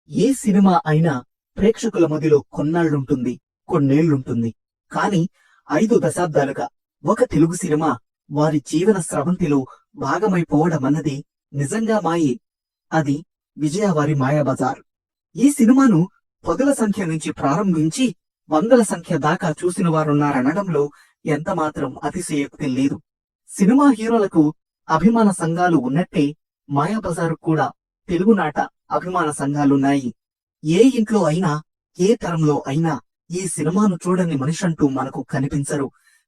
ఏ cinema అయినా ప్రేక్షకుల మదిలో కొన్నాళ్లుంటుంది, కొన్నేళ్లుంటుంది. కాని 5 దశాబ్దాలుగా ఒక తెలుగు సినిమా వారి జీవన స్రవంతిలో భాగమైపోవడమన్నది నిజంగా మాయే. అది విజయవారి మాయాబజార్. ఈ సినిమాను పదుల సంఖ్య నుంచి ప్రారంభించి వందల సంఖ్య దాకా చూసిన వారున్నారనడంలో ఎంతమాత్రం అతిశయోక్తి లేదు. సినిమా హీరోలకు అభిమాన సంఘాలు ఉన్నట్టే మాయాబజార్ కూడా తెలుగునాట అభిమాన సంఘాలున్నాయి. ఏ ఇంట్లో అయినా, ఏ తరంలో అయినా ఈ సినిమాను చూడని మనిషంటూ మనకు కనిపించరు.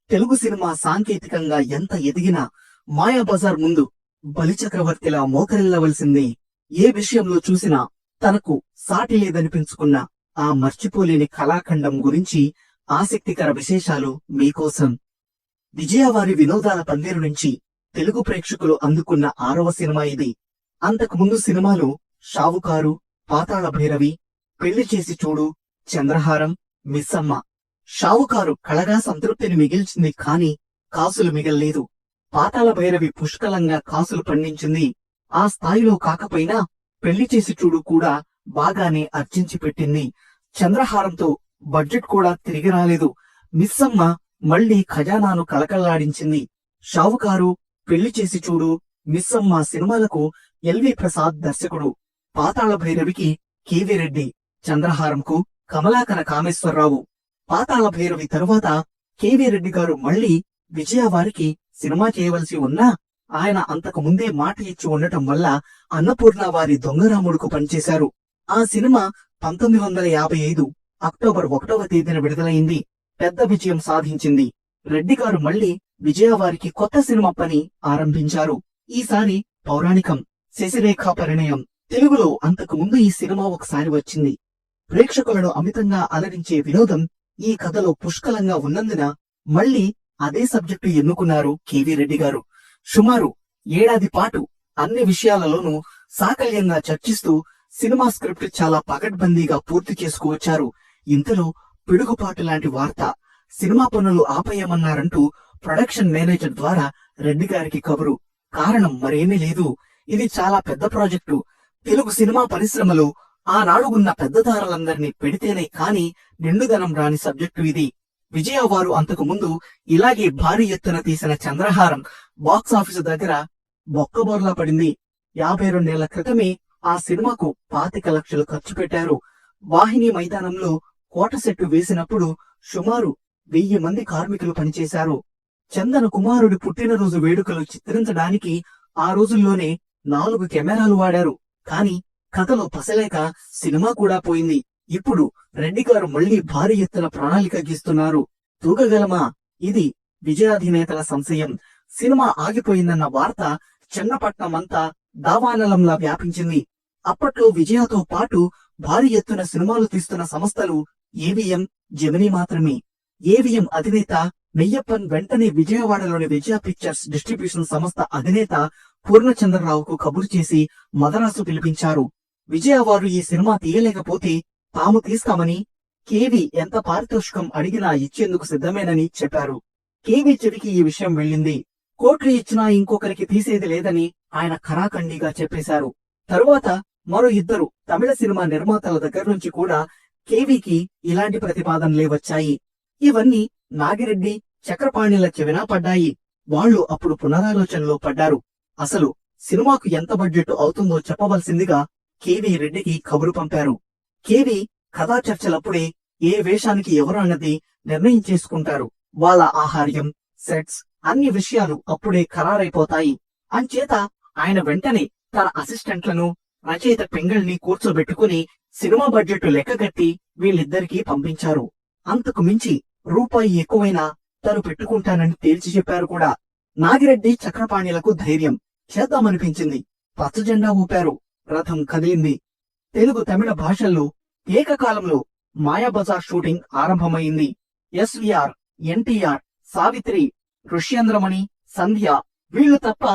తెలుగు సినిమా సాంకేతికంగా ఎంత ఎదిగినా మాయాబజార్ ముందు బలిచక్రవర్తిలా మోకరిల్లవలసిందే. ఏ విషయంలో చూసినా తనకు సాటి లేదనిపించుకున్న ఆ మర్చిపోలేని కళాఖండం గురించి ఆసక్తికర విశేషాలు మీకోసం. విజయవారి వినోదాల పందిరు నుంచి తెలుగు ప్రేక్షకులు అందుకున్న 6వ సినిమా ఇది. అంతకు ముందు సినిమాలు షావుకారు, పాతాళ భైరవి, పెళ్లి చేసి చూడు, చంద్రహారం, మిస్సమ్మ. షావుకారు కళగా సంతృప్తిని మిగిల్చింది, కాని కాసులు మిగల్లేదు. పాతాళ భైరవి పుష్కలంగా కాసులు పండించింది. ఆ స్థాయిలో కాకపోయినా పెళ్లి చేసి చూడు కూడా బాగానే అర్జించి పెట్టింది. చంద్రహారంతో బడ్జెట్ కూడా తిరిగి రాలేదు. మిస్సమ్మ మళ్లీ ఖజానాను కలకల్లాడించింది. షావుకారు, పెళ్లి చేసి చూడు, మిస్సమ్మ సినిమాలకు ఎల్వి ప్రసాద్ దర్శకుడు. పాతాళ భైరవికి కెవి రెడ్డి, చంద్రహారంకు కమలాకర కామేశ్వరరావు. పాతాళ భైరవి తరువాత కెవి రెడ్డి గారు మళ్లీ విజయవారికి సినిమా చేయవలసి ఉన్నా ఆయన అంతకు ముందే మాట ఇచ్చి ఉండటం వల్ల అన్నపూర్ణ వారి దొంగరాముడుకు పనిచేశారు. ఆ సినిమా 1955 అక్టోబర్ 1వ తేదీన విడుదలైంది. పెద్ద విజయం సాధించింది. రెడ్డి గారు మళ్లీ విజయవారికి కొత్త సినిమా పని ఆరంభించారు. ఈసారి పౌరాణికం, శశిరేఖ పరిణయం. తెలుగులో అంతకు ముందు ఈ సినిమా ఒకసారి వచ్చింది. ప్రేక్షకులను అమితంగా అలరించే వినోదం ఈ కథలో పుష్కలంగా ఉన్నందున మళ్లీ అదే సబ్జెక్టు ఎన్నుకున్నారు కెవి రెడ్డి గారు. సుమారు 1 ఏడాది పాటు అన్ని విషయాలలోనూ సాకల్యంగా చర్చిస్తూ సినిమా స్క్రిప్ట్ చాలా పకడ్బందీగా పూర్తి చేసుకువచ్చారు. ఇంతలో పిడుగుపాటు లాంటి వార్త. సినిమా పనులు ఆపేయమన్నారంటూ ప్రొడక్షన్ మేనేజర్ ద్వారా రెడ్డి గారికి కబురు. కారణం మరేమీ లేదు, ఇది చాలా పెద్ద ప్రాజెక్టు. తెలుగు సినిమా పరిశ్రమలో ఆనాడు ఉన్న పెద్ద తారలందరినీ పెడితేనే కాని నిండుదనం రాని సబ్జెక్టు ఇది. విజయవారు అంతకు ముందు ఇలాగే భారీ ఎత్తున తీసిన చంద్రహారం బాక్సాఫీసు దగ్గర బొక్కబోర్లా పడింది. 52 ఏళ్ల క్రితమే ఆ సినిమాకు 25 లక్షలు ఖర్చు పెట్టారు. వాహిని మైదానంలో కోట సెట్టు వేసినప్పుడు సుమారు 1000 మంది కార్మికులు పనిచేశారు. చందన కుమారుడి పుట్టినరోజు వేడుకలు చిత్రించడానికి ఆ రోజుల్లోనే 4 కెమెరాలు వాడారు. కాని కథలో పసలేక సినిమా కూడా పోయింది. ఇప్పుడు రెడ్డి గారు మళ్లీ భారీ ఎత్తున ప్రణాళిక గీస్తున్నారు. తూగగలమా? ఇది విజయాధినేతల సంశయం. సినిమా ఆగిపోయిందన్న వార్త చెన్నపట్నమంతా దావానలంలా వ్యాపించింది. అప్పట్లో విజయతో పాటు భారీ ఎత్తున సినిమాలు తీస్తున్న సంస్థలు ఏవిఎం, జెమినీ మాత్రమే. ఏవిఎం అధినేత మెయ్యప్పన్ వెంటనే విజయవాడలోని విజయ పిక్చర్స్ డిస్ట్రిబ్యూషన్ సంస్థ అధినేత పూర్ణచంద్రరావుకు కబురు చేసి మదరాసు పిలిపించారు. విజయవారు ఈ సినిమా తీయలేకపోతే తాము తీస్తామని, కేవి ఎంత పారితోషికం అడిగినా ఇచ్చేందుకు సిద్ధమేనని చెప్పారు. కేవి చెవికి ఈ విషయం వెళ్ళింది. కోట్లు ఇచ్చినా ఇంకొకరికి తీసేది లేదని ఆయన ఖరాఖండిగా చెప్పేశారు. తరువాత మరో 2 తమిళ సినిమా నిర్మాతల దగ్గర నుంచి కూడా కేవికి ఇలాంటి ప్రతిపాదనలే వచ్చాయి. ఇవన్నీ నాగిరెడ్డి, చక్రపాణిల చెవినా పడ్డాయి. వాళ్లు అప్పుడు పునరాలోచనలో పడ్డారు. అసలు సినిమాకు ఎంత బడ్జెట్ అవుతుందో చెప్పవలసిందిగా కెవి రెడ్డికి కబురు పంపారు. కేవి కథా చర్చలప్పుడే ఏ వేషానికి ఎవరు అన్నది నిర్ణయం చేసుకుంటారు. వాళ్ళ ఆహార్యం, సెట్స్, అన్ని విషయాలు అప్పుడే ఖరారైపోతాయి. అంచేత ఆయన వెంటనే తన అసిస్టెంట్లను, రచయిత పింగళ్ని కూర్చోబెట్టుకుని సినిమా బడ్జెట్ లెక్కగట్టి వీళ్ళిద్దరికీ పంపించారు. అంతకు మించి రూపాయి ఎక్కువైనా తను పెట్టుకుంటానని తేల్చి చెప్పారు కూడా. నాగిరెడ్డి, చక్రపాణిలకు ధైర్యం చేద్దామనిపించింది. పచ్చజెండా ఊపారు. రథం కదిలింది. తెలుగు, తమిళ భాషల్లో ఏకకాలంలో మాయాబజార్ షూటింగ్ ఆరంభమైంది. ఎస్వీఆర్, ఎన్టీఆర్, సావిత్రి, ఋష్యేంద్రమణి, సంధ్య వీళ్లు తప్ప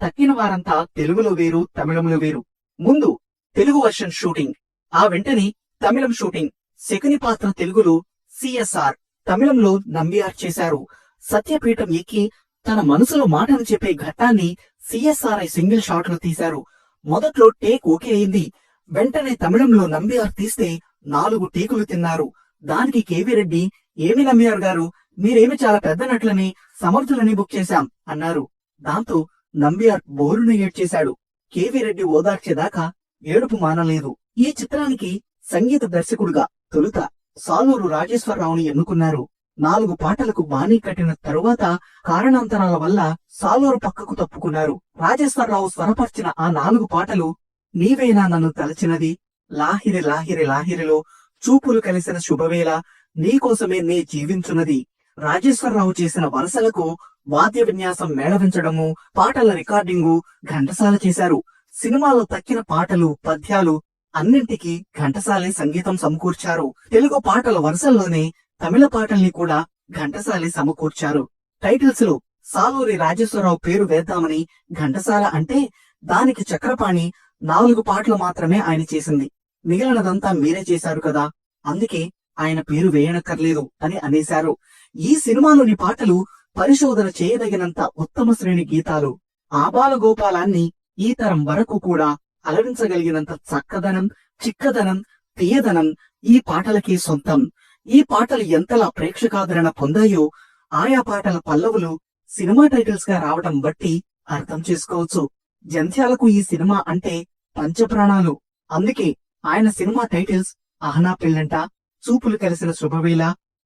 తక్కిన వారంతా తెలుగులో వేరు, తమిళంలో వేరు. ముందు తెలుగు వర్షన్ షూటింగ్, ఆ వెంటనే తమిళం షూటింగ్. శకుని పాత్ర తెలుగులో సిఎస్ఆర్, తమిళంలో నంబియార్ చేశారు. సత్యపీఠం ఎక్కి తన మనసులో మాటను చెప్పే ఘట్టాన్ని సిఎస్ఆర్ఐ సింగిల్ షాట్ లో తీశారు. మొదట్లో టేక్ ఓకే అయింది. వెంటనే తమిళంలో నంబియార్ తీస్తే 4 టేకులు తిన్నారు. దానికి కేవీ రెడ్డి, ఏమి నంబియార్ గారు, మీరేమి చాలా పెద్ద నటులని, సమర్థులని బుక్ చేశాం అన్నారు. దాంతో నంబియార్ బోరున ఏడ్చేశాడు. కేవీ రెడ్డి ఓదార్చేదాకా ఏడుపు మానలేదు. ఈ చిత్రానికి సంగీత దర్శకుడుగా తొలుత సాలూరు రాజేశ్వరరావుని ఎన్నుకున్నారు. 4 పాటలకు బాణీ కట్టిన తరువాత కారణాంతరాల వల్ల సాలూరు పక్కకు తప్పుకున్నారు. రాజేశ్వరరావు స్వరపర్చిన ఆ 4 పాటలు నీవేనా నన్ను తలచినది, లాహిరి లాహిరి లాహిరిలో, చూపులు కలిసిన శుభవేళ, నీకోసమే నే జీవించున్నది. రాజేశ్వరరావు చేసిన వరసలకు వాద్య విన్యాసం మేళవించడము, పాటల రికార్డింగు ఘంటసాల చేశారు. సినిమాలో తక్కిన పాటలు, పద్యాలు అన్నింటికీ ఘంటసాలే సంగీతం సమకూర్చారు. తెలుగు పాటల వరుసల్లోనే తమిళ పాటల్ని కూడా ఘంటసాలే సమకూర్చారు. టైటిల్స్ లో సాలూరి రాజేశ్వరరావు పేరు వేద్దామని ఘంటసాల అంటే దానికి చక్రపాణి 4 పాటలు మాత్రమే ఆయన చేసింది. మిగిలినదంతా మీరే చేశారు కదా, అందుకే ఆయన పేరు వేయనక్కర్లేదు అని అనేశారు. ఈ సినిమాలోని పాటలు పరిశోధన చేయదగినంత ఉత్తమ శ్రేణి గీతాలు. ఆబాలగోపాలాన్ని ఈ తరం వరకు కూడా అలరించగలిగినంత చక్కదనం, చిక్కదనం, తీయదనం ఈ పాటలకి సొంతం. ఈ పాటలు ఎంతలా ప్రేక్షకాదరణ పొందాయో ఆయా పాటల పల్లవులు సినిమా టైటిల్స్ గా రావడం బట్టి అర్థం చేసుకోవచ్చు. జంధ్యాలకు ఈ సినిమా అంటే పంచప్రాణాలు. అందుకే ఆయన సినిమా టైటిల్స్ అహనా పెళ్ళంట, చూపులు కలిసిన శుభవేళ,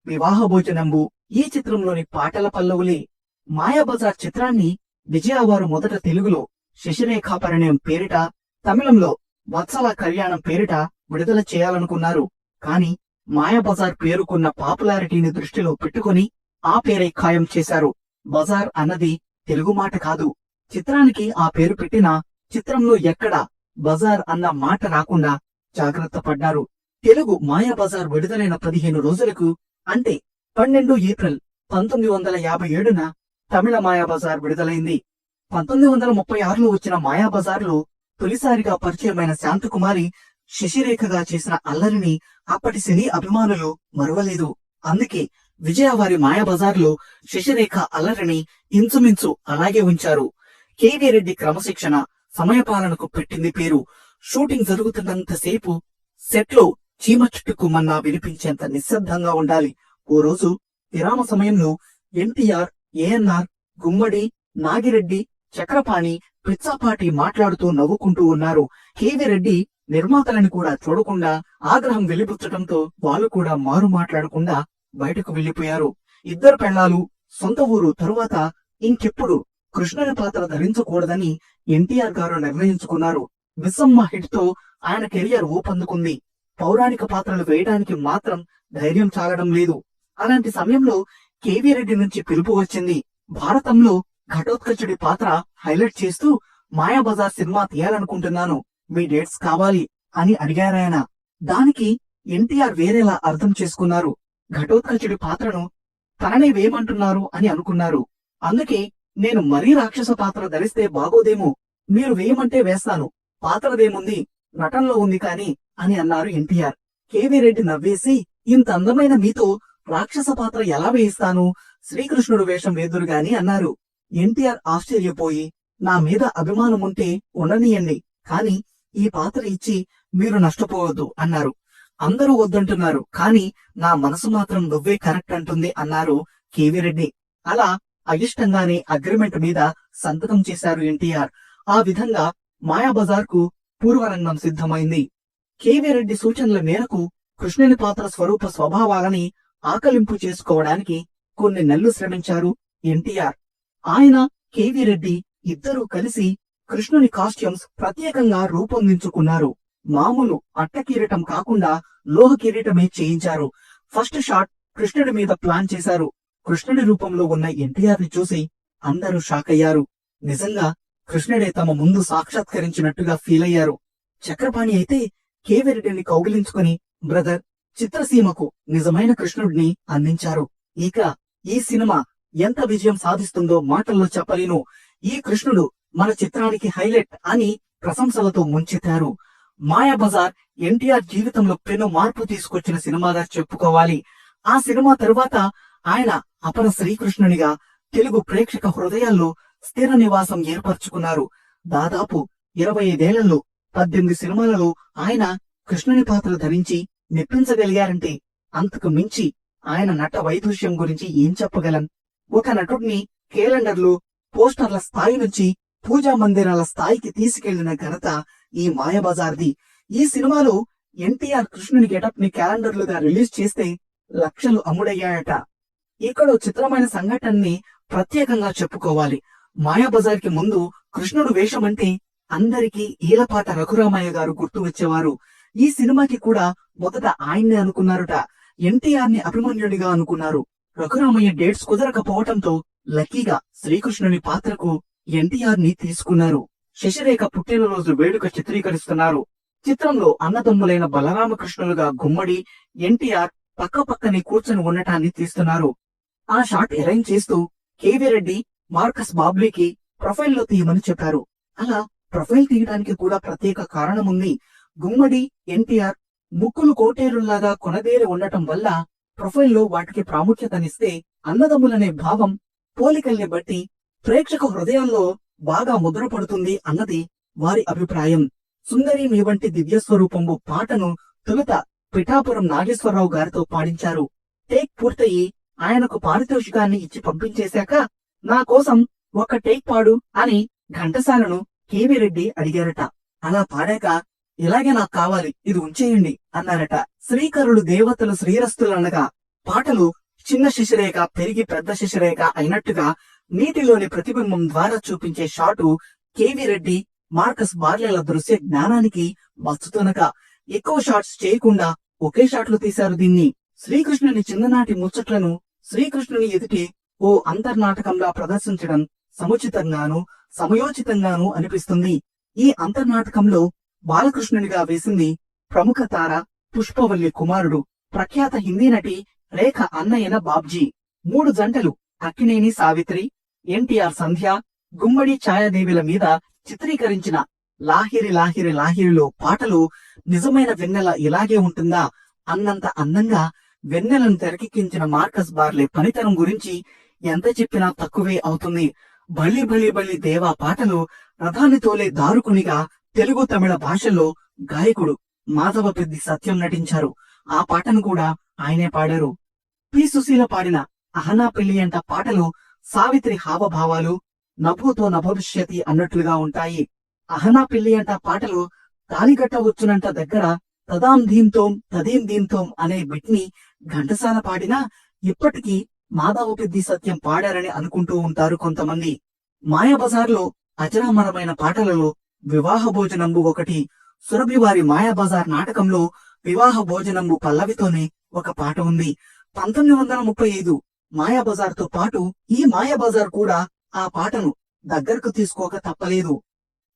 వివాహ భోజనంబు ఈ చిత్రంలోని పాటల పల్లవులే. మాయాబజార్ చిత్రాన్ని విజయ వారు మొదట తెలుగులో శశిరేఖా పరిణయం పేరిట, తమిళంలో వత్సల కళ్యాణం పేరిట విడుదల చేయాలనుకున్నారు. కాని మాయాబజార్ పేరుకున్న పాపులారిటీని దృష్టిలో పెట్టుకుని ఆ పేరే ఖాయం చేశారు. బజార్ అన్నది తెలుగు మాట కాదు. చిత్రానికి ఆ పేరు పెట్టినా చిత్రంలో ఎక్కడా బజార్ అన్న మాట రాకుండా జాగ్రత్త పడ్డారు. తెలుగు మాయాబజార్ విడుదలైన 15 రోజులకు అంటే 12 ఏప్రిల్ 1957న తమిళ మాయాబజార్ విడుదలైంది. 1936లో వచ్చిన మాయాబజార్లో తొలిసారిగా పరిచయమైన శాంతకుమారి శశిరేఖగా చేసిన అల్లరిని అప్పటి సినీ అభిమానులు మరువలేదు. అందుకే విజయ వారి మాయాబజార్లో శశిరేఖ అల్లరిని ఇంచుమించు అలాగే ఉంచారు. కేవీ రెడ్డి క్రమశిక్షణ, సమయపాలనకు పెట్టింది పేరు. షూటింగ్ జరుగుతున్నంతసేపు సెట్ లో చీమ చుట్టుకుమన్నా వినిపించేంత నిశ్శబ్దంగా ఉండాలి. ఓ రోజు విరామ సమయంలో ఎన్టీఆర్, ఏఎన్ఆర్, గుమ్మడి, నాగిరెడ్డి, చక్రపాణి, పిచ్చాపాటి మాట్లాడుతూ నవ్వుకుంటూ ఉన్నారు. కేవీ రెడ్డి నిర్మాతలని కూడా చూడకుండా ఆగ్రహం వెలిబుచ్చటంతో వాళ్ళు కూడా మారు మాట్లాడకుండా బయటకు వెళ్లిపోయారు. ఇద్దరు పెళ్లాలు, సొంత ఊరు తరువాత ఇంకెప్పుడు కృష్ణుని పాత్ర ధరించకూడదని ఎన్టీఆర్ గారు నిర్ణయించుకున్నారు. మిస్సమ్మ హిట్ తో ఆయన కెరియర్ ఊపందుకుంది. పౌరాణిక పాత్రలు వేయడానికి మాత్రం ధైర్యం చాలడం లేదు. అలాంటి సమయంలో కేవీ రెడ్డి నుంచి పిలుపు వచ్చింది. భారతంలో ఘటోత్కచుడి పాత్ర హైలైట్ చేస్తూ మాయాబజార్ సినిమా తీయాలనుకుంటున్నాను, మీ డేట్స్ కావాలి అని అడిగారాయన. దానికి ఎన్టీఆర్ వేరేలా అర్థం చేసుకున్నారు. ఘటోత్కచుడి పాత్రను తననే వేయమంటున్నారు అని అనుకున్నారు. అందుకే నేను మరీ రాక్షస పాత్ర ధరిస్తే బాగోదేమో, మీరు వేయమంటే వేస్తాను, పాత్రదేముంది, నటనలో ఉంది కాని అని అన్నారు ఎన్టీఆర్. కేవీ రెడ్డి నవ్వేసి, ఇంత అందమైన మీతో రాక్షస పాత్ర ఎలా వేయిస్తాను, శ్రీకృష్ణుడు వేషం వేదురుగాని అన్నారు. ఎన్టీఆర్ ఆశ్చర్యపోయి, నా మీద అభిమానం ఉంటే ఉండనీయండి, కాని ఈ పాత్ర ఇచ్చి మీరు నష్టపోవద్దు అన్నారు. అందరూ వద్దంటున్నారు, కాని నా మనసు మాత్రం నువ్వే కరెక్ట్ అంటుంది అన్నారు కేవీ రెడ్డి. అలా అయిష్టంగానే అగ్రిమెంట్ మీద సంతకం చేశారు ఎన్టీఆర్. ఆ విధంగా మాయాబజార్ కు పూర్వరంగం సిద్ధమైంది. కేవీ రెడ్డి సూచనల మేరకు కృష్ణుని పాత్ర స్వరూప స్వభావాలని ఆకలింపు చేసుకోవడానికి కొన్ని నెలలు శ్రమించారు ఎన్టీఆర్. ఆయన, కేవీ రెడ్డి ఇద్దరూ కలిసి కృష్ణుని కాస్ట్యూమ్స్ ప్రత్యేకంగా రూపొందించుకున్నారు. మామూలు అట్ట కిరీటం కాకుండా లోహ కిరీటమే చేయించారు. ఫస్ట్ షాట్ కృష్ణుడి మీద ప్లాన్ చేశారు. కృష్ణుడి రూపంలో ఉన్న ఎన్టీఆర్ ని చూసి అందరూ షాక్ అయ్యారు. నిజంగా కృష్ణుడే తమ ముందు సాక్షాత్కరించినట్టుగా ఫీల్ అయ్యారు. చక్రపాణి అయితే కేవీ రెడ్డిని కౌగిలించుకుని, బ్రదర్, చిత్రసీమకు నిజమైన కృష్ణుడిని అందించారు. ఇక ఈ సినిమా ఎంత విజయం సాధిస్తుందో మాటల్లో చెప్పలేను. ఈ కృష్ణుడు మన చిత్రానికి హైలైట్ అని ప్రశంసలతో ముంచెత్తారు. మాయాబజార్ ఎన్టీఆర్ జీవితంలో పెను మార్పు తీసుకొచ్చిన సినిమాగా చెప్పుకోవాలి. ఆ సినిమా తరువాత ఆయన అపర శ్రీకృష్ణునిగా తెలుగు ప్రేక్షక హృదయాల్లో స్థిర నివాసం ఏర్పరచుకున్నారు. దాదాపు 25 ఏళ్లలో 18 సినిమాలలో ఆయన కృష్ణుని పాత్ర ధరించి మెప్పించగలిగారంటే అంతకు మించి ఆయన నట వైదుష్యం గురించి ఏం చెప్పగలం. ఒక నటుడిని క్యాలెండర్లు, పోస్టర్ల స్థాయి నుంచి పూజా మందిరాల స్థాయికి తీసుకెళ్లిన ఘనత ఈ మాయాబజార్ది. ఈ సినిమాలో ఎన్టీఆర్ కృష్ణుని గెటప్ ని క్యాలెండర్లుగా రిలీజ్ చేస్తే లక్షలు అమ్ముడయ్యాయట. ఇక్కడ చిత్రమైన సంఘటనని ప్రత్యేకంగా చెప్పుకోవాలి. మాయాబజార్ కి ముందు కృష్ణుడు వేషం అంటే అందరికీ ఈలపాట రఘురామయ్య గారు గుర్తు వచ్చేవారు. ఈ సినిమాకి కూడా మొదట ఆయన్నే అనుకున్నారుట. ఎన్టీఆర్ ని అభిమన్యుడిగా అనుకున్నారు. రఘురామయ్య డేట్స్ కుదరకపోవటంతో లక్కీగా శ్రీకృష్ణుని పాత్రకు ఎన్టీఆర్ ని తీసుకున్నారు. శశిరేఖ పుట్టినరోజు వేడుక చిత్రీకరిస్తున్నారు. చిత్రంలో అన్నదమ్ములైన బలరామకృష్ణులుగా గుమ్మడి, ఎన్టీఆర్ పక్క పక్కనే కూర్చొని ఉండటాన్ని తీస్తున్నారు. ఆ షాట్ అరేంజ్ చేస్తూ కేవీ రెడ్డి, మార్కస్ బాబ్లీకి ప్రొఫైల్లో తీయమని చెప్పారు. అలా ప్రొఫైల్ తీయడానికి కూడా ప్రత్యేక కారణముంది. గుమ్మడి, ఎన్టీఆర్ ముక్కులు కోటేరుల్లాగా కొనదేరి ఉండటం వల్ల ప్రొఫైల్లో వాటికి ప్రాముఖ్యతనిస్తే అన్నదమ్ములనే భావం, పోలికల్ని బట్టి ప్రేక్షక హృదయాల్లో బాగా ముద్రపడుతుంది అన్నది వారి అభిప్రాయం. సుందరి మీ వంటి దివ్య స్వరూపంబు పాటను తొలుత పిఠాపురం నాగేశ్వరరావు గారితో పాడించారు. టేక్ పూర్తయి ఆయనకు పారితోషికాన్ని ఇచ్చి పంపించేశాక నా కోసం ఒక టేక్ పాడు అని ఘంటసాలను కేవీ రెడ్డి అడిగారట. అలా పాడాక ఇలాగే నాకు కావాలి, ఇది ఉంచేయండి అన్నారట. శ్రీకరుడు దేవతలు శ్రీరస్తులనగా పాటలు చిన్న శిశిరేఖ పెరిగి పెద్ద శిశిరేఖ అయినట్టుగా నీటిలోని ప్రతిబింబం ద్వారా చూపించే షాటు కేవీ రెడ్డి, మార్కస్ బార్లెల దృశ్య జ్ఞానానికి మచ్చుతునక ఎక్కువ షాట్స్ చేయకుండా ఒకే షాట్లు తీశారు దీన్ని. శ్రీకృష్ణుని చిన్ననాటి ముచ్చట్లను శ్రీకృష్ణుని ఎదుటి ఓ అంతర్నాటకంలా ప్రదర్శించడం సముచితంగాను సమయోచితంగాను అనిపిస్తుంది. ఈ అంతర్నాటకంలో బాలకృష్ణునిగా వేసింది ప్రముఖ తార పుష్పవల్లి కుమారుడు, ప్రఖ్యాత హిందీ నటి రేఖ అన్నయ్యన బాబ్జీ. 3 జంటలు అక్కినేని సావిత్రి, ఎన్టీఆర్ సంధ్య, గుమ్మడి ఛాయాదేవిల మీద చిత్రీకరించిన లాహిరి లాహిరి లాహిరిలో పాటలు నిజమైన వెన్నెల ఇలాగే ఉంటుందా అన్నంత అందంగా వెన్నెలను తెరకెక్కించిన మార్కస్ బార్లే పనితనం గురించి ఎంత చెప్పినా తక్కువే అవుతుంది. బళ్ళి బళ్ళి బళ్ళి దేవా పాటలు రథాన్ని తోలే దారుకునిగా తెలుగు తమిళ భాషల్లో గాయకుడు మాధవ పెద్ది సత్యం నటించారు. ఆ పాటను కూడా ఆయనే పాడారు. పి సుశీల పాడిన అహనా పెళ్లి అంట పాటలు సావిత్రి హావభావాలు నభూతో నభవిష్యతి అన్నట్లుగా ఉంటాయి. అహనా పెళ్లి అంట పాటలు తాలిగట్టవచ్చునంట దగ్గర తదాం దీంతోం తదీం దీంతోం అనే బిట్ని ఘంటసాల పాడినా ఇప్పటికీ మాధవ పెద్ది సత్యం పాడారని అనుకుంటూ ఉంటారు కొంతమంది. మాయాబజార్లో అజరామరమైన పాటలలో వివాహ భోజనంబు ఒకటి. సురభివారి మాయాబజార్ నాటకంలో వివాహ భోజనంబు పల్లవితోనే ఒక పాట ఉంది. 1935 మాయాబజార్ తో పాటు ఈ మాయాబజార్ కూడా ఆ పాటను దగ్గరకు తీసుకోక తప్పలేదు.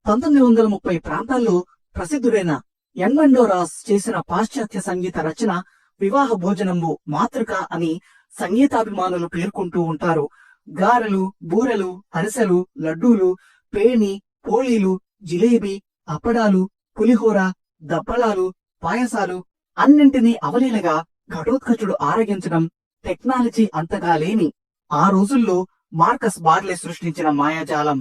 1930 ప్రాంతాల్లో ప్రసిద్ధుడైన ఎన్మండో రాస్ చేసిన పాశ్చాత్య సంగీత రచన వివాహ భోజనంబు మాతృక అని సంగీతాభిమానులు పేర్కొంటూ ఉంటారు. గారెలు, బూరెలు, అరిసెలు, లడ్డూలు, పేణి, పోళీలు, జిలేబీ, అప్పడాలు, పులిహోర, దప్పలాలు, పాయసాలు అన్నింటినీ అవలీలగా ఘటోత్కచుడు ఆరగించడం టెక్నాలజీ అంతగా లేని ఆ రోజుల్లో మార్కస్ బార్లే సృష్టించిన మాయాజాలం.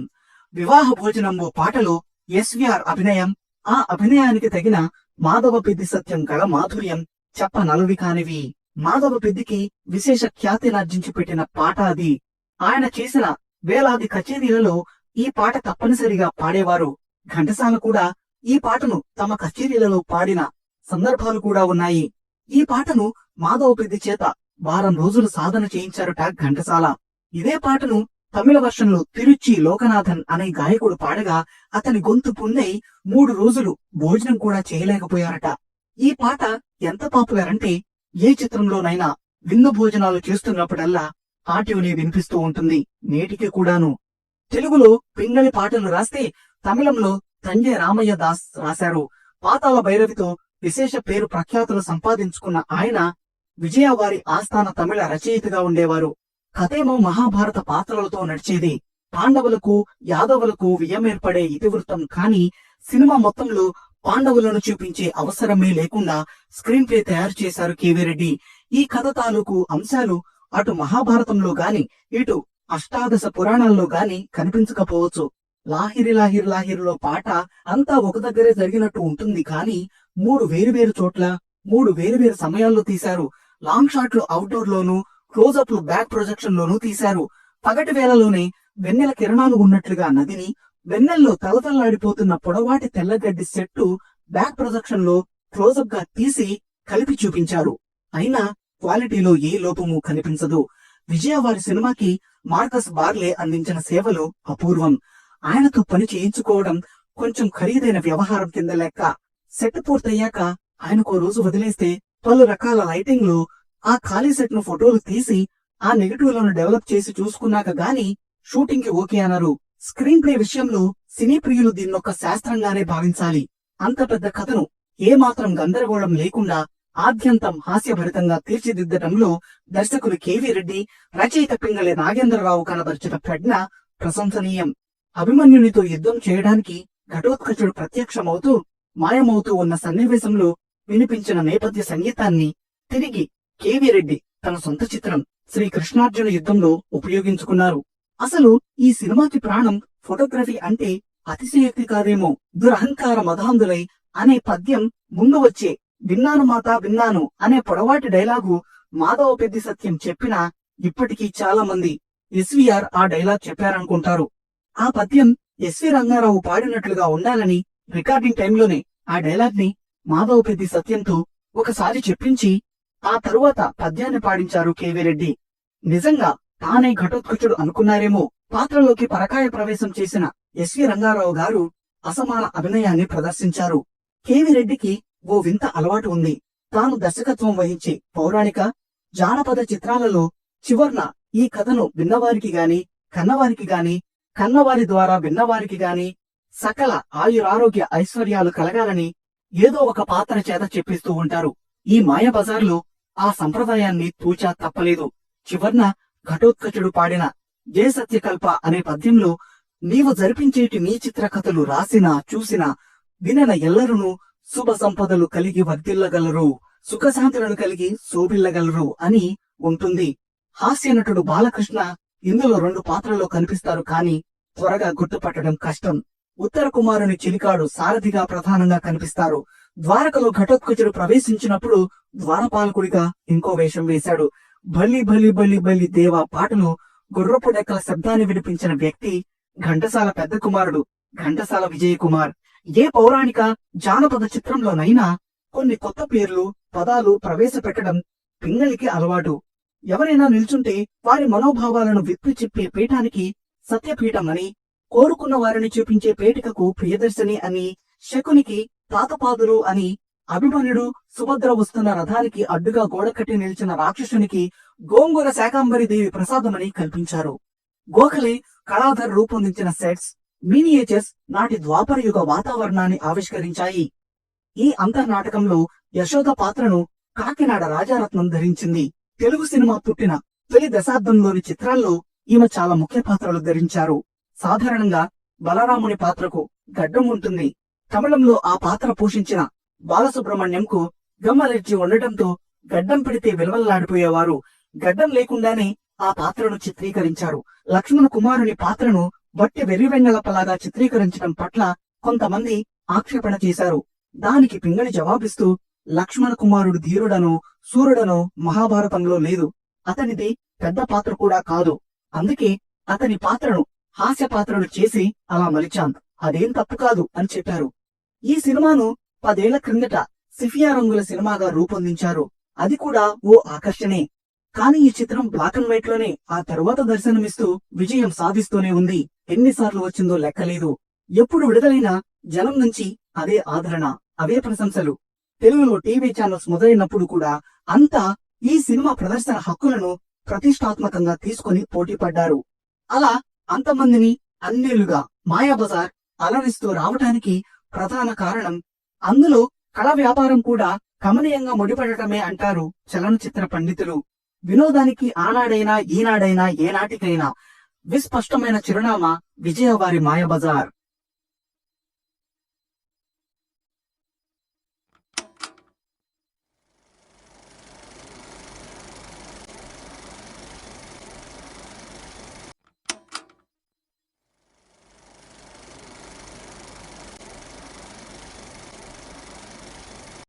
వివాహ భోజనంబు పాటలో ఎస్వీఆర్ అభినయం, ఆ అభినయానికి తగిన మాధవ పెద్ది సత్యం గల మాధుర్యం చెప్పనలవి కానివి. మాధవ పెద్దికి విశేష ఖ్యాతినార్జించి పెట్టిన పాట అది. ఆయన చేసిన వేలాది కచేరీలలో ఈ పాట తప్పనిసరిగా పాడేవారు. ఘంటసాల కూడా ఈ పాటను తమ కచేరీలలో పాడిన సందర్భాలు కూడా ఉన్నాయి. ఈ పాటను మాధవ పెద్ది చేత వారం రోజులు సాధన చేయించారుట ఘంటసాల. ఇదే పాటను తమిళ వర్షంలో తిరుచి లోకనాథన్ అనే గాయకుడు పాడగా అతని గొంతు పుండై 3 రోజులు భోజనం కూడా చేయలేకపోయారట. ఈ పాట ఎంత పాపులర్ అంటే ఏ చిత్రంలోనైనా విందు భోజనాలు చేస్తున్నప్పుడల్లా ఆ ట్యూనే వినిపిస్తూ ఉంటుంది నేటికి కూడాను. తెలుగులో పింగళి పాటలు రాస్తే తమిళంలో తంజే రామయ్య దాస్ రాశారు. పాతాళ భైరవితో విశేష పేరు ప్రఖ్యాతులు సంపాదించుకున్న ఆయన విజయవారి ఆస్థాన తమిళ రచయితగా ఉండేవారు. కథేమో మహాభారత పాత్రలతో నడిచేది. పాండవులకు యాదవులకు వియమేర్పడే ఇతివృత్తం కాని సినిమా మొత్తంలో పాండవులను చూపించే అవసరమే లేకుండా స్క్రీన్ ప్లే తయారు చేశారు కేవీ రెడ్డి. ఈ కథ తాలూకు అంశాలు అటు మహాభారతంలో గాని ఇటు అష్టాదశ పురాణాల్లో గాని కనిపించకపోవచ్చు. లాహిరి లాహిరి లాహిరిలో పాట అంతా ఒక దగ్గరే జరిగినట్టు ఉంటుంది కానీ 3 వేరువేరు చోట్ల 3 వేరువేరు సమయాల్లో తీశారు. లాంగ్ షాట్లు అవుట్డోర్ లోను, క్లోజప్లు బ్యాక్ ప్రొజెక్షన్ లోనూ తీశారు. పగటి వేళలోనే వెన్నెల కిరణాలు ఉన్నట్లుగా నదిని, వెన్నెల్లో తలతల్లాడిపోతున్న పొడవాటి తెల్లగడ్డి సెట్టు బ్యాక్ ప్రొజెక్షన్ లో క్లోజప్ గా తీసి కలిపి చూపించారు. అయినా క్వాలిటీలో ఏ లోపము కనిపించదు. విజయ వారి సినిమాకి మార్కస్ బార్లే అందించిన సేవలు అపూర్వం. ఆయనతో పని చేయించుకోవడం కొంచెం ఖరీదైన వ్యవహారం కింద లెక్క. సెట్ పూర్తయ్యాక ఆయనకో రోజు వదిలేస్తే పలు రకాల లైటింగ్ లో ఆ ఖాళీ సెట్ ను ఫోటోలు తీసి ఆ నెగటివ్లను డెవలప్ చేసి చూసుకున్నాక గాని షూటింగ్ కి ఓకే అన్నారు. స్క్రీన్ ప్లే విషయంలో సినీ ప్రియులు దీన్నొక్క శాస్త్రంగానే భావించాలి. అంత పెద్ద కథను ఏమాత్రం గందరగోళం లేకుండా ఆద్యంతం హాస్యభరితంగా తీర్చిదిద్దడంలో దర్శకులు కెవి రెడ్డి, రచయిత పింగళి నాగేంద్రరావు కనబరిచిన ప్రజ్ఞ ప్రశంసనీయం. అభిమన్యునితో యుద్ధం చేయడానికి ఘటోత్కచుడు ప్రత్యక్షమవుతూ మాయమవుతూ ఉన్న సన్నివేశంలో వినిపించిన నేపథ్య సంగీతాన్ని తిరిగి కెవి రెడ్డి తన సొంత చిత్రం శ్రీ కృష్ణార్జున యుద్ధంలో ఉపయోగించుకున్నారు. అసలు ఈ సినిమాకి ప్రాణం ఫోటోగ్రఫీ అంటే అతిశయోక్తి కాదేమో. దురహంకార మదాంధులై అనే పద్యం ముందు వచ్చే విన్నాను మాతా విన్నాను అనే పొడవాటి డైలాగు మాధవ పెద్ది సత్యం చెప్పినా ఇప్పటికీ చాలా మంది ఎస్వీఆర్ ఆ డైలాగ్ చెప్పారనుకుంటారు. ఆ పద్యం ఎస్వి రంగారావు పాడినట్లుగా ఉండాలని రికార్డింగ్ టైంలోనే ఆ డైలాగ్ ని మాధవ పెద్ది సత్యంతో ఒకసారి చెప్పించి ఆ తరువాత పద్యాన్ని పాడించారు కెవి రెడ్డి. నిజంగా తానే ఘటోత్కచుడు అనుకున్నారేమో. పాత్రలోకి పరకాయ ప్రవేశం చేసిన ఎస్వి రంగారావు గారు అసమాన అభినయాన్ని ప్రదర్శించారు. కెవి రెడ్డికి ఓ వింత అలవాటు ఉంది. తాను దర్శకత్వం వహించే పౌరాణిక, జానపద చిత్రాలలో చివర్న ఈ కథను విన్నవారికి గాని, కన్నవారికి గాని, కన్నవారి ద్వారా విన్నవారికి గాని సకల ఆయురారోగ్య ఐశ్వర్యాలు కలగాలని ఏదో ఒక పాత్ర చేత చెప్పిస్తూ ఉంటారు. ఈ మాయాబజార్లో ఆ సంప్రదాయాన్ని తూచా తప్పలేదు. చివర్న ఘటోత్కచుడు పాడిన జయ సత్యకల్ప అనే పద్యంలో నీవు జరిపించేటి నీ చిత్రకథలు రాసినా చూసినా వినన ఎల్లరును శుభ సంపదలు కలిగి వర్ధిల్లగలరు, సుఖశాంతులను కలిగి శోభిల్లగలరు అని ఉంటుంది. హాస్యనటుడు బాలకృష్ణ ఇందులో 2 పాత్రల్లో కనిపిస్తారు కానీ త్వరగా గుర్తుపట్టడం కష్టం. ఉత్తర కుమారుని చిలికాడు సారథిగా ప్రధానంగా కనిపిస్తారు. ద్వారకలో ఘటోత్కచుడు ప్రవేశించినప్పుడు ద్వారపాలకుడిగా ఇంకో వేషం వేశాడు. బలి బలి బలి బలి దేవా పాటలో గుర్రపు డెక్కల శబ్దాన్ని వినిపించిన వ్యక్తి ఘంటసాల పెద్ద కుమారుడు ఘంటసాల విజయ కుమార్. ఏ పౌరాణిక, జానపద చిత్రంలోనైనా కొన్ని కొత్త పేర్లు, పదాలు ప్రవేశపెట్టడం పింగళికి అలవాటు. ఎవరైనా నిల్చుంటే వారి మనోభావాలను విప్పి చెప్పే పీఠానికి సత్యపీఠం అని, కోరుకున్న వారిని చూపించే పేటికకు ప్రియదర్శిని అని, శకునికి తాతపాదులు అని, అభిమన్యుడు సుభద్ర వస్తున్న రథానికి అడ్డుగా గోడకట్టి నిలిచిన రాక్షసునికి గోంగూర శాకాంబరి దేవి ప్రసాదమని కల్పించారు. గోఖలే, కళాధర్ రూపొందించిన సెట్స్, మినియేచర్స్ నాటి ద్వాపర యుగ వాతావరణాన్ని ఆవిష్కరించాయి. ఈ అంతర్నాటకంలో యశోద పాత్రను కాకినాడ రాజారత్నం ధరించింది. తెలుగు సినిమా పుట్టిన తొలి దశాబ్దంలోని చిత్రాల్లో ఈమె చాలా ముఖ్య పాత్రలు ధరించారు. సాధారణంగా బలరాముని పాత్రకు గడ్డం ఉంటుంది. తమిళంలో ఆ పాత్ర పోషించిన బాలసుబ్రహ్మణ్యంకు గమ్ అలర్జీ ఉండటంతో గడ్డం పెడితే విలవల్లాడిపోయేవారు. గడ్డం లేకుండానే ఆ పాత్రను చిత్రీకరించారు. లక్ష్మణ కుమారుని పాత్రను వట్టి వెర్రివెంగళపలాగా చిత్రీకరించడం పట్ల కొంతమంది ఆక్షేపణ చేశారు. దానికి పింగళి జవాబిస్తూ లక్ష్మణ కుమారుడు ధీరుడనో సూర్యుడనో మహాభారతంలో లేదు, అతనిది పెద్ద పాత్ర కూడా కాదు, అందుకే అతని పాత్రను హాస్య పాత్రలు చేసి అలా మలిచాం, అదేం తప్పు కాదు అని చెప్పారు. ఈ సినిమాను 10 ఏళ్ల క్రిందట సిఫియా రంగుల సినిమాగా రూపొందించారు. అది కూడా ఓ ఆకర్షణే. కానీ ఈ చిత్రం బ్లాక్ అండ్ వైట్ లోనే ఆ తరువాత దర్శనమిస్తూ విజయం సాధిస్తూనే ఉంది. ఎన్నిసార్లు వచ్చిందో లెక్కలేదు. ఎప్పుడు విడుదలైనా జనం నుంచి అదే ఆదరణ, అవే ప్రశంసలు. తెలుగులో టీవీ ఛానల్స్ మొదలైనప్పుడు కూడా అంతా ఈ సినిమా ప్రదర్శన హక్కులను ప్రతిష్టాత్మకంగా తీసుకుని పోటీ పడ్డారు. అలా అంతమందిని అన్నేళ్లుగా మాయాబజార్ అలరిస్తూ రావటానికి ప్రధాన కారణం అందులో కళా వ్యాపారం కూడా కమనీయంగా ముడిపడటమే అంటారు చలనచిత్ర పండితులు. వినోదానికి ఆనాడైనా ఈనాడైనా ఏనాటికైనా విస్పష్టమైన చిరునామా విజయవారి మాయాబజార్.